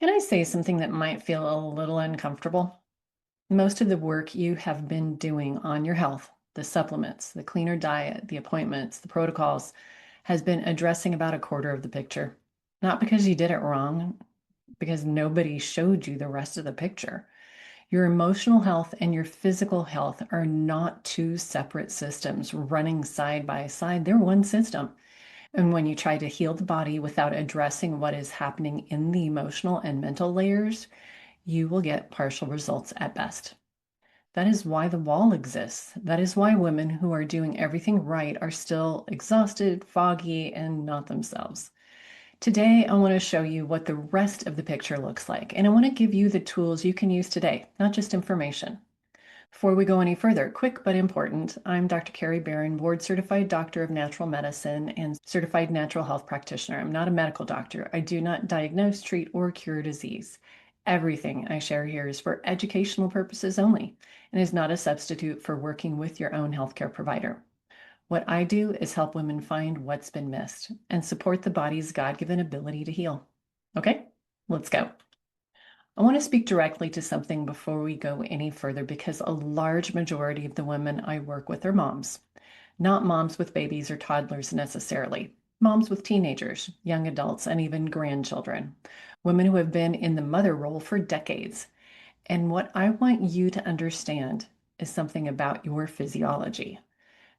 Can I say something that might feel a little uncomfortable? Most of the work you have been doing on your health, the supplements, the cleaner diet, the appointments, the protocols, has been addressing about a quarter of the picture. Not because you did it wrong, because nobody showed you the rest of the picture. Your emotional health and your physical health are not two separate systems running side by side. They're one system. And when you try to heal the body without addressing what is happening in the emotional and mental layers, you will get partial results at best. That is why the wall exists. That is why women who are doing everything right are still exhausted, foggy, and not themselves. Today, I want to show you what the rest of the picture looks like, and I want to give you the tools you can use today, not just information. Before we go any further, quick but important, I'm Dr. Carrie Barron, board certified doctor of natural medicine and certified natural health practitioner. I'm not a medical doctor. I do not diagnose, treat, or cure disease. Everything I share here is for educational purposes only and is not a substitute for working with your own healthcare provider. What I do is help women find what's been missed and support the body's God-given ability to heal. Okay, let's go. I want to speak directly to something before we go any further because a large majority of the women I work with are moms, not moms with babies or toddlers necessarily, moms with teenagers, young adults, and even grandchildren, women who have been in the mother role for decades. And what I want you to understand is something about your physiology.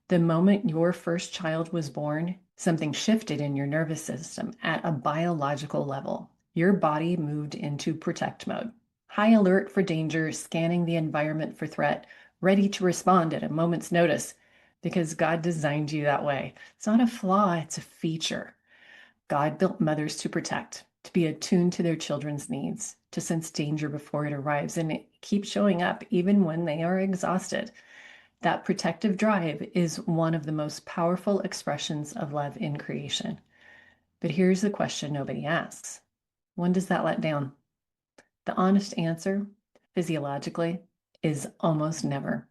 The moment your first child was born, something shifted in your nervous system at a biological level. Your body moved into protect mode, high alert for danger, scanning the environment for threat, ready to respond at a moment's notice because God designed you that way. It's not a flaw, it's a feature. God built mothers to protect, to be attuned to their children's needs, to sense danger before it arrives, and it keeps showing up even when they are exhausted. That protective drive is one of the most powerful expressions of love in creation. But here's the question nobody asks. When does that let down? The honest answer, physiologically, is almost never.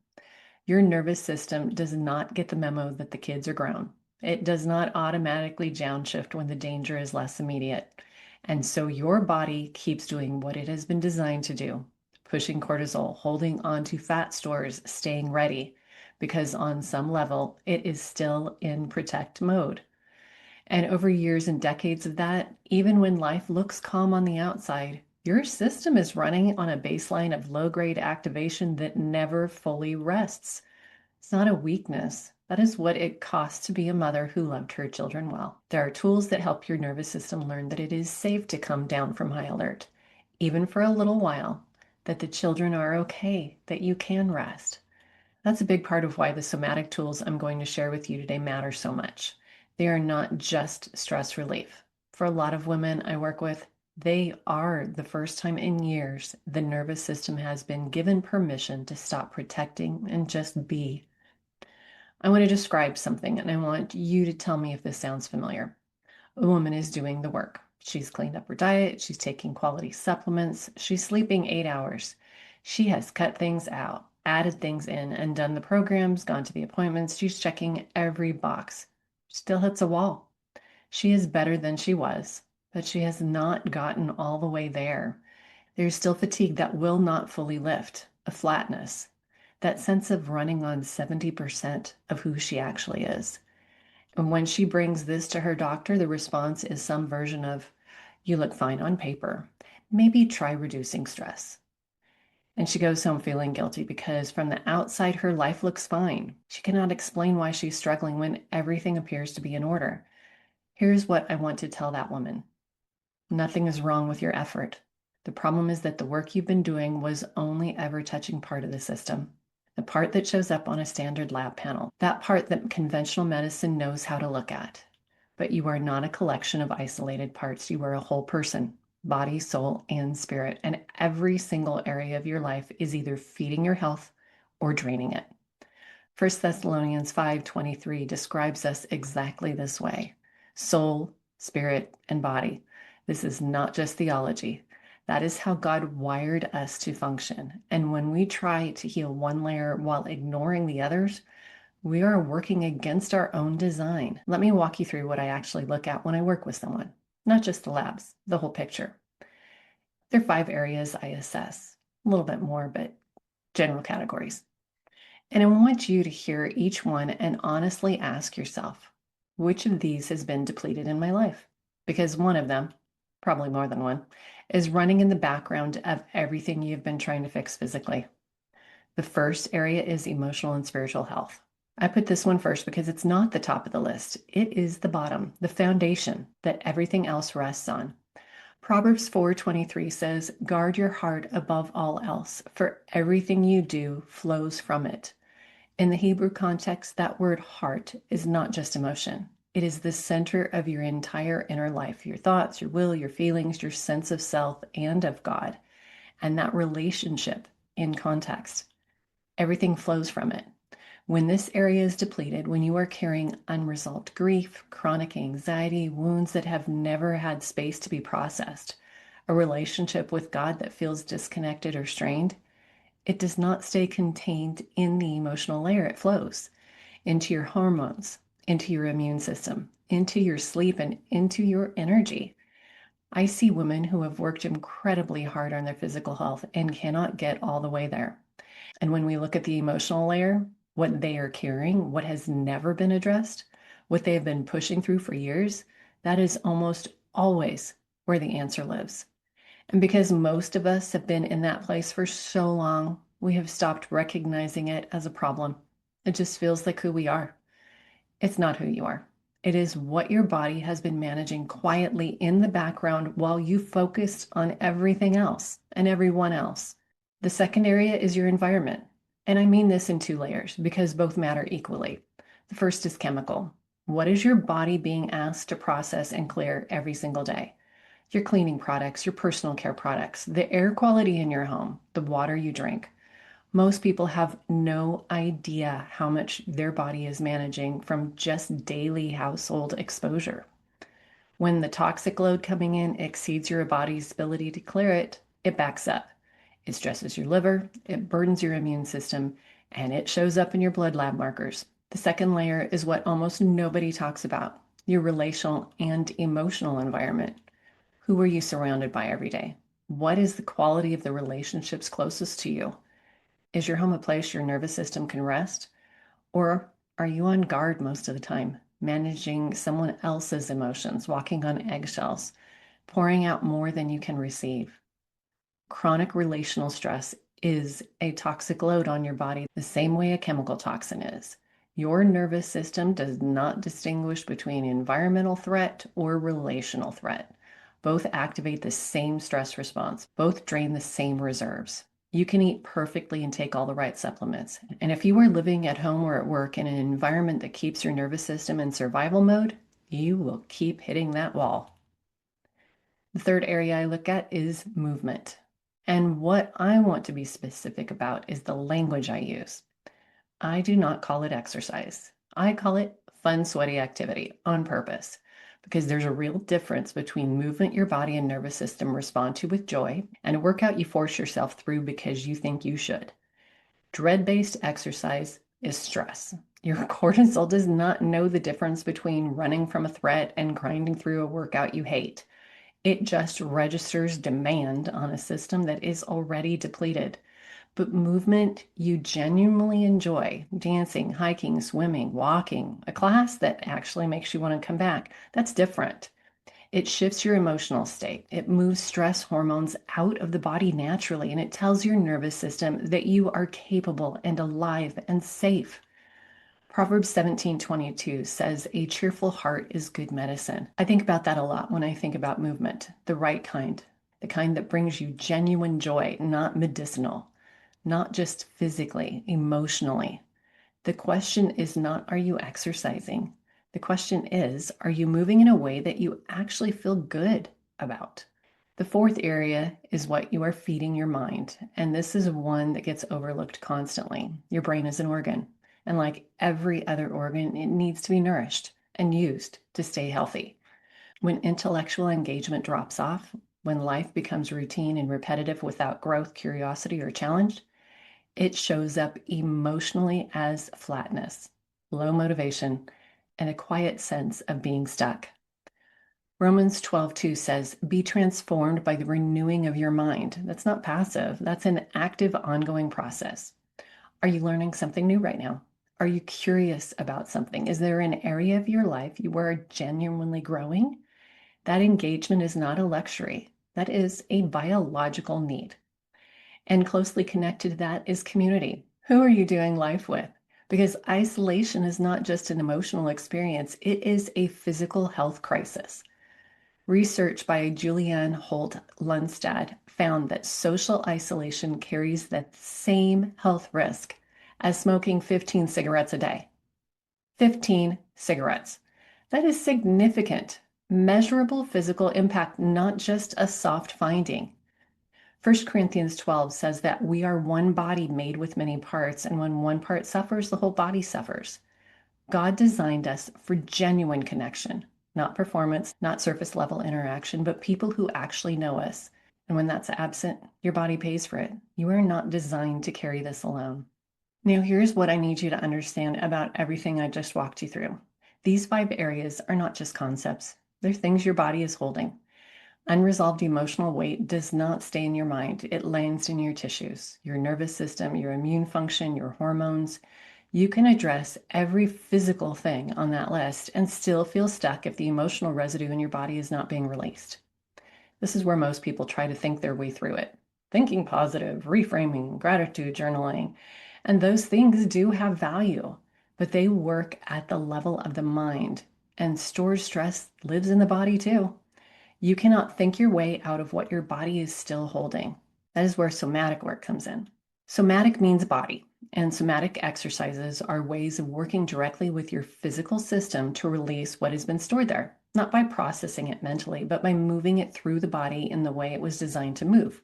Your nervous system does not get the memo that the kids are grown. It does not automatically downshift when the danger is less immediate. And so your body keeps doing what it has been designed to do, pushing cortisol, holding on to fat stores, staying ready, because on some level, it is still in protect mode. And over years and decades of that, even when life looks calm on the outside, your system is running on a baseline of low-grade activation that never fully rests. It's not a weakness. That is what it costs to be a mother who loved her children well. There are tools that help your nervous system learn that it is safe to come down from high alert, even for a little while, that the children are okay, that you can rest. That's a big part of why the somatic tools I'm going to share with you today matter so much. They are not just stress relief. For a lot of women I work with, they are the first time in years the nervous system has been given permission to stop protecting and just be. I want to describe something and I want you to tell me if this sounds familiar. A woman is doing the work. She's cleaned up her diet, she's taking quality supplements, she's sleeping 8 hours. She has cut things out, added things in, and done the programs, gone to the appointments. She's checking every box. Still hits a wall. She is better than she was, but she has not gotten all the way there. There's still fatigue that will not fully lift, a flatness, that sense of running on 70% of who she actually is. And when she brings this to her doctor, the response is some version of, "You look fine on paper. Maybe try reducing stress." And she goes home feeling guilty because from the outside, her life looks fine. She cannot explain why she's struggling when everything appears to be in order. Here's what I want to tell that woman. Nothing is wrong with your effort. The problem is that the work you've been doing was only ever touching part of the system. The part that shows up on a standard lab panel, that part that conventional medicine knows how to look at. But you are not a collection of isolated parts. You are a whole person, body, soul, and spirit. And every single area of your life is either feeding your health or draining it. 1 Thessalonians 5:23 describes us exactly this way: soul, spirit, and body. This is not just theology. That is how God wired us to function. And when we try to heal one layer while ignoring the others, we are working against our own design. Let me walk you through what I actually look at when I work with someone, not just the labs, the whole picture. There are 5 areas I assess, a little bit more, but general categories. And I want you to hear each one and honestly ask yourself, which of these has been depleted in my life? Because one of them, probably more than one, is running in the background of everything you've been trying to fix physically. The first area is emotional and spiritual health. I put this one first because it's not the top of the list. It is the bottom, the foundation that everything else rests on. Proverbs 4:23 says, "Guard your heart above all else, for everything you do flows from it." In the Hebrew context, that word heart is not just emotion. It is the center of your entire inner life, your thoughts, your will, your feelings, your sense of self and of God, and that relationship in context. Everything flows from it. When this area is depleted, when you are carrying unresolved grief, chronic anxiety, wounds that have never had space to be processed, a relationship with God that feels disconnected or strained, it does not stay contained in the emotional layer. It flows into your hormones, into your immune system, into your sleep, and into your energy. I see women who have worked incredibly hard on their physical health and cannot get all the way there. And when we look at the emotional layer, what they are carrying, what has never been addressed, what they have been pushing through for years, that is almost always where the answer lives. And because most of us have been in that place for so long, we have stopped recognizing it as a problem. It just feels like who we are. It's not who you are. It is what your body has been managing quietly in the background while you focused on everything else and everyone else. The second area is your environment. And I mean this in 2 layers because both matter equally. The first is chemical. What is your body being asked to process and clear every single day? Your cleaning products, your personal care products, the air quality in your home, the water you drink. Most people have no idea how much their body is managing from just daily household exposure. When the toxic load coming in exceeds your body's ability to clear it, it backs up. It stresses your liver, it burdens your immune system, and it shows up in your blood lab markers. The second layer is what almost nobody talks about, your relational and emotional environment. Who are you surrounded by every day? What is the quality of the relationships closest to you? Is your home a place your nervous system can rest? Or are you on guard most of the time, managing someone else's emotions, walking on eggshells, pouring out more than you can receive? Chronic relational stress is a toxic load on your body, the same way a chemical toxin is. Your nervous system does not distinguish between environmental threat or relational threat. Both activate the same stress response, both drain the same reserves. You can eat perfectly and take all the right supplements. And if you are living at home or at work in an environment that keeps your nervous system in survival mode, you will keep hitting that wall. The third area I look at is movement. And what I want to be specific about is the language I use. I do not call it exercise. I call it fun, sweaty activity on purpose because there's a real difference between movement your body and nervous system respond to with joy and a workout you force yourself through because you think you should. Dread-based exercise is stress. Your cortisol does not know the difference between running from a threat and grinding through a workout you hate. It just registers demand on a system that is already depleted. But movement you genuinely enjoy, dancing, hiking, swimming, walking, a class that actually makes you want to come back, that's different. It shifts your emotional state. It moves stress hormones out of the body naturally, and it tells your nervous system that you are capable and alive and safe. Proverbs 17:22 says, "A cheerful heart is good medicine." I think about that a lot when I think about movement, the right kind, the kind that brings you genuine joy, not medicinal, not just physically, emotionally. The question is not, are you exercising? The question is, are you moving in a way that you actually feel good about? The fourth area is what you are feeding your mind. And this is one that gets overlooked constantly. Your brain is an organ. And like every other organ, it needs to be nourished and used to stay healthy. When intellectual engagement drops off, when life becomes routine and repetitive without growth, curiosity, or challenge, it shows up emotionally as flatness, low motivation, and a quiet sense of being stuck. Romans 12:2 says, "Be transformed by the renewing of your mind." That's not passive, that's an active, ongoing process. Are you learning something new right now? Are you curious about something? Is there an area of your life you are genuinely growing? That engagement is not a luxury, that is a biological need. And closely connected to that is community. Who are you doing life with? Because isolation is not just an emotional experience, it is a physical health crisis. Research by Julianne Holt Lundstad found that social isolation carries the same health risk as smoking 15 cigarettes a day. 15 cigarettes. That is significant, measurable physical impact, not just a soft finding. 1 Corinthians 12 says that we are one body made with many parts, and when one part suffers, the whole body suffers. God designed us for genuine connection, not performance, not surface level interaction, but people who actually know us. And when that's absent, your body pays for it. You are not designed to carry this alone. Now, here's what I need you to understand about everything I just walked you through. These 5 areas are not just concepts, they're things your body is holding. Unresolved emotional weight does not stay in your mind. It lands in your tissues, your nervous system, your immune function, your hormones. You can address every physical thing on that list and still feel stuck if the emotional residue in your body is not being released. This is where most people try to think their way through it. Thinking positive, reframing, gratitude journaling, and those things do have value, but they work at the level of the mind, and stored stress lives in the body too. You cannot think your way out of what your body is still holding. That is where somatic work comes in. Somatic means body, and somatic exercises are ways of working directly with your physical system to release what has been stored there, not by processing it mentally, but by moving it through the body in the way it was designed to move.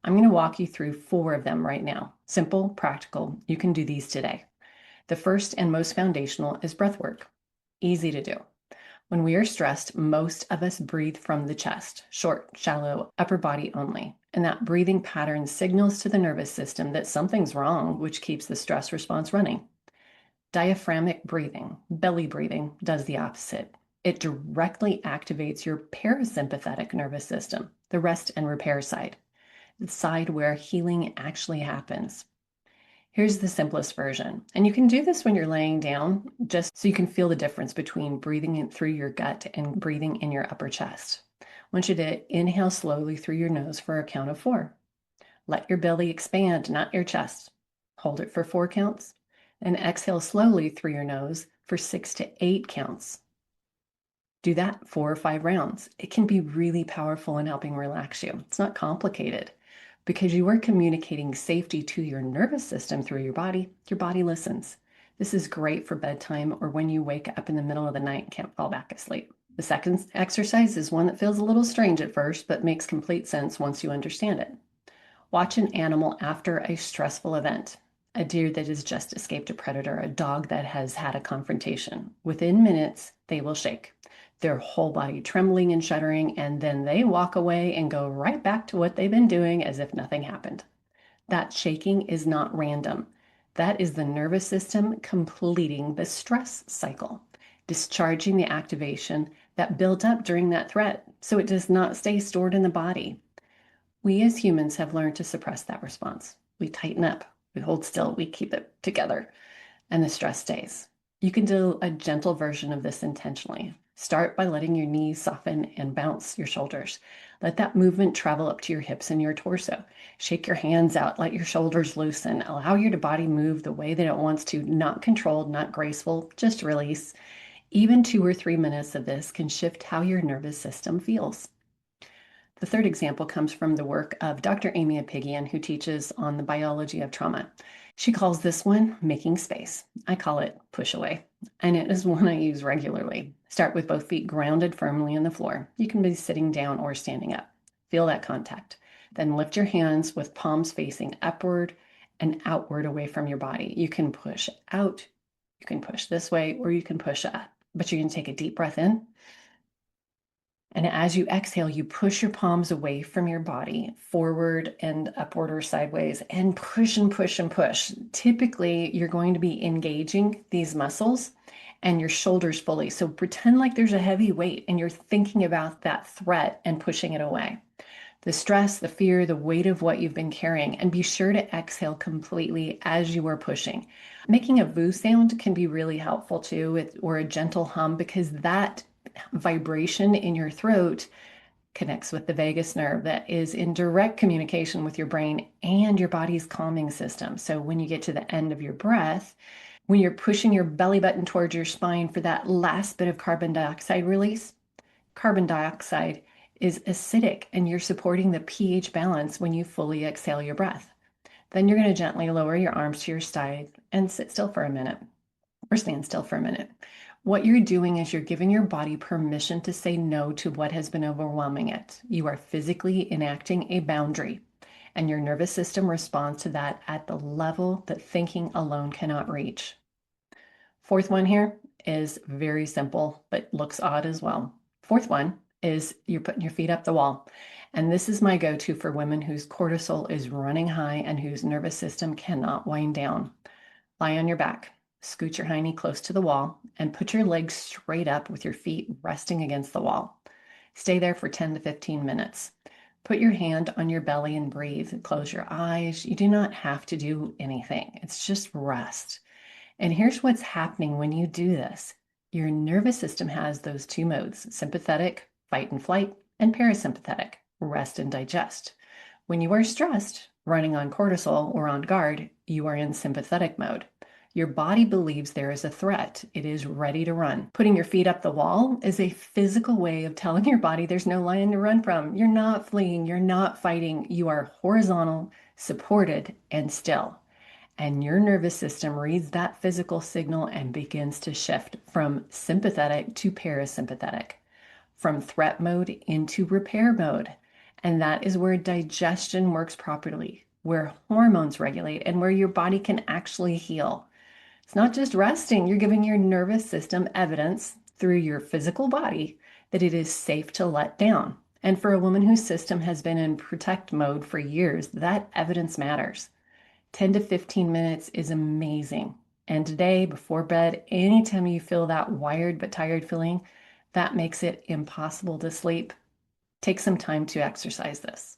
I'm going to walk you through 4 of them right now. Simple, practical. You can do these today. The first and most foundational is breath work. Easy to do. When we are stressed, most of us breathe from the chest, short, shallow, upper body only. And that breathing pattern signals to the nervous system that something's wrong, which keeps the stress response running. Diaphragmatic breathing, belly breathing, does the opposite. It directly activates your parasympathetic nervous system, the rest and repair side, the side where healing actually happens. Here's the simplest version. And you can do this when you're laying down, just so you can feel the difference between breathing in through your gut and breathing in your upper chest. I want you to inhale slowly through your nose for a count of 4. Let your belly expand, not your chest. Hold it for 4 counts, and exhale slowly through your nose for 6 to 8 counts. Do that 4 or 5 rounds. It can be really powerful in helping relax you. It's not complicated. Because you are communicating safety to your nervous system through your body listens. This is great for bedtime or when you wake up in the middle of the night and can't fall back asleep. The second exercise is one that feels a little strange at first, but makes complete sense once you understand it. Watch an animal after a stressful event. A deer that has just escaped a predator, a dog that has had a confrontation. Within minutes, they will shake, their whole body trembling and shuddering, and then they walk away and go right back to what they've been doing as if nothing happened. That shaking is not random. That is the nervous system completing the stress cycle, discharging the activation that built up during that threat so it does not stay stored in the body. We as humans have learned to suppress that response. We tighten up, we hold still, we keep it together, and the stress stays. You can do a gentle version of this intentionally. Start by letting your knees soften and bounce your shoulders. Let that movement travel up to your hips and your torso. Shake your hands out, let your shoulders loosen. Allow your body move the way that it wants to, not controlled, not graceful, just release. Even 2 or 3 minutes of this can shift how your nervous system feels. The third example comes from the work of Dr. Amy Apigian, who teaches on the biology of trauma. She calls this one making space. I call it push away, and it is one I use regularly. Start with both feet grounded firmly in the floor. You can be sitting down or standing up. Feel that contact. Then lift your hands with palms facing upward and outward away from your body. You can push out, you can push this way, or you can push up. But you can take a deep breath in. And as you exhale, you push your palms away from your body, forward and upward or sideways, and push and push and push. Typically, you're going to be engaging these muscles, and your shoulders fully. So pretend like there's a heavy weight and you're thinking about that threat and pushing it away. The stress, the fear, the weight of what you've been carrying, and be sure to exhale completely as you are pushing. Making a VU sound can be really helpful too, or a gentle hum, because that vibration in your throat connects with the vagus nerve that is in direct communication with your brain and your body's calming system. So when you get to the end of your breath, when you're pushing your belly button towards your spine for that last bit of carbon dioxide release, carbon dioxide is acidic and you're supporting the pH balance when you fully exhale your breath. Then you're going to gently lower your arms to your side and sit still for a minute or stand still for a minute. What you're doing is you're giving your body permission to say no to what has been overwhelming it. You are physically enacting a boundary, and your nervous system responds to that at the level that thinking alone cannot reach. Fourth one here is very simple, but looks odd as well. Fourth one is you're putting your feet up the wall. And this is my go-to for women whose cortisol is running high and whose nervous system cannot wind down. Lie on your back, scoot your hiney close to the wall, and put your legs straight up with your feet resting against the wall. Stay there for 10 to 15 minutes. Put your hand on your belly and breathe. Close your eyes. You do not have to do anything. It's just rest. And here's what's happening when you do this. Your nervous system has those two modes, sympathetic, fight and flight, and parasympathetic, rest and digest. When you are stressed, running on cortisol or on guard, you are in sympathetic mode. Your body believes there is a threat. It is ready to run. Putting your feet up the wall is a physical way of telling your body there's no lion to run from. You're not fleeing. You're not fighting. You are horizontal, supported, and still. And your nervous system reads that physical signal and begins to shift from sympathetic to parasympathetic, from threat mode into repair mode. And that is where digestion works properly, where hormones regulate, and where your body can actually heal. It's not just resting, you're giving your nervous system evidence through your physical body that it is safe to let down. And for a woman whose system has been in protect mode for years, that evidence matters. 10 to 15 minutes is amazing. And today, before bed, anytime you feel that wired but tired feeling, that makes it impossible to sleep, take some time to exercise this.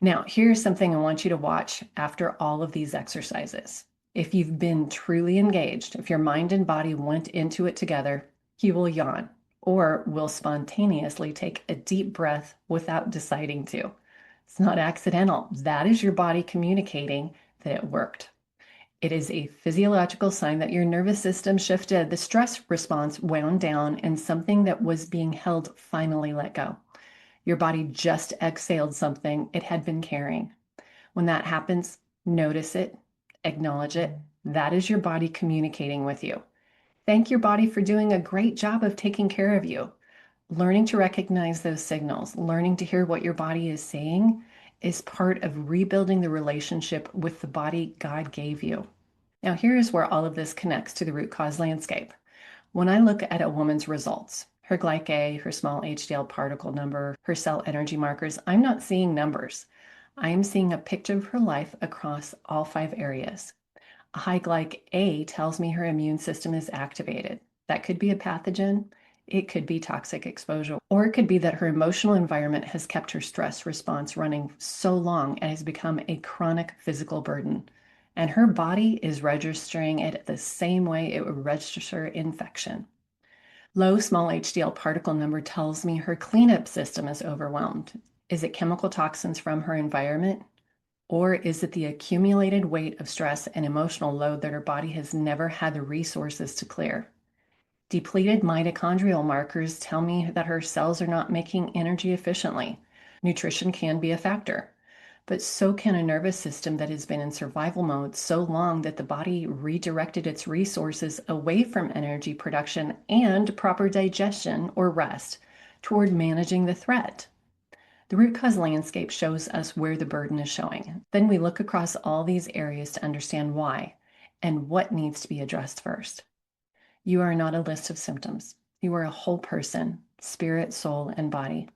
Now, here's something I want you to watch after all of these exercises. If you've been truly engaged, if your mind and body went into it together, you will yawn or will spontaneously take a deep breath without deciding to. It's not accidental. That is your body communicating that it worked. It is a physiological sign that your nervous system shifted, the stress response wound down, and something that was being held finally let go. Your body just exhaled something it had been carrying. When that happens, notice it, acknowledge it. That is your body communicating with you. Thank your body for doing a great job of taking care of you. Learning to recognize those signals, learning to hear what your body is saying is part of rebuilding the relationship with the body God gave you. Now, here's where all of this connects to the root cause landscape. When I look at a woman's results, her glyc-A, her small HDL particle number, her cell energy markers, I'm not seeing numbers. I'm seeing a picture of her life across all 5 areas. A high glyc-A tells me her immune system is activated. That could be a pathogen. It could be toxic exposure, or it could be that her emotional environment has kept her stress response running so long and has become a chronic physical burden. And her body is registering it the same way it would register infection. Low small HDL particle number tells me her cleanup system is overwhelmed. Is it chemical toxins from her environment? Or is it the accumulated weight of stress and emotional load that her body has never had the resources to clear? Depleted mitochondrial markers tell me that her cells are not making energy efficiently. Nutrition can be a factor, but so can a nervous system that has been in survival mode so long that the body redirected its resources away from energy production and proper digestion or rest toward managing the threat. The root cause landscape shows us where the burden is showing. Then we look across all these areas to understand why and what needs to be addressed first. You are not a list of symptoms. You are a whole person, spirit, soul, and body.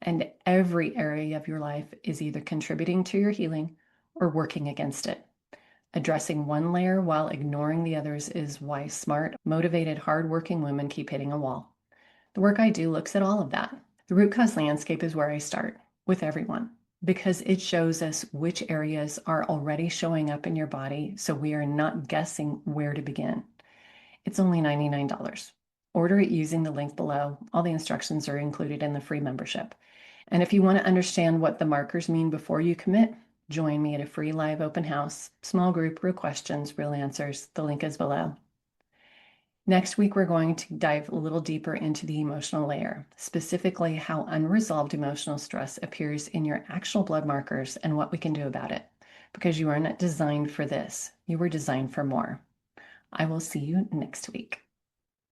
And every area of your life is either contributing to your healing or working against it. Addressing one layer while ignoring the others is why smart, motivated, hardworking women keep hitting a wall. The work I do looks at all of that. The root cause landscape is where I start with everyone because it shows us which areas are already showing up in your body so we are not guessing where to begin. It's only $99. Order it using the link below. All the instructions are included in the free membership. And if you want to understand what the markers mean before you commit, join me at a free live open house, small group, real questions, real answers. The link is below. Next week, we're going to dive a little deeper into the emotional layer, specifically how unresolved emotional stress appears in your actual blood markers and what we can do about it. Because you are not designed for this, you were designed for more. I will see you next week.